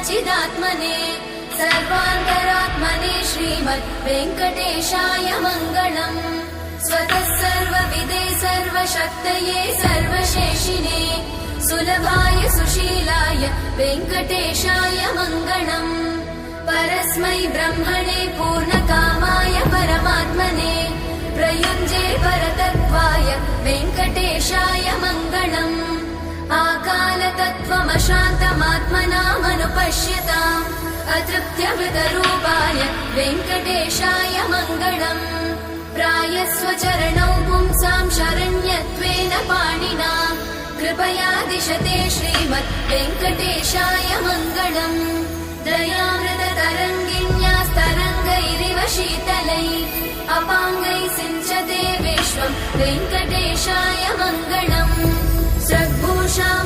सच्चिदात्मने सर्वान्तरात्मने श्रीमद् वेङ्कटेशाय मङ्गलम्। स्वतः सर्वविदे सर्वशक्तये सर्वशेषिने सुलभाय सुशीलाय वेङ्कटेशाय मङ्गलम्। परस्मै ब्रह्मणे पूर्णकामाय परमात्मने प्रयुञ्जे परतत्त्वाय वेङ्कटेशाय मङ्गलम्। आकालतत्त्वमशान्तमात्मनामनुपश्यताम् अतृप्त्यमृतरूपाय वेङ्कटेशाय मङ्गलम्। प्रायस्वचरणौ पुंसां शरण्यत्वेन पाणिना कृपया दिशते श्रीमद् वेङ्कटेशाय मङ्गलम्। दयामृततरङ्गिण्यास्तरङ्गैरिव शीतलैः अपाङ्गैः सिञ्चते विश्वम् वेङ्कटेशाय मङ्गलम्। सद्भूषाम्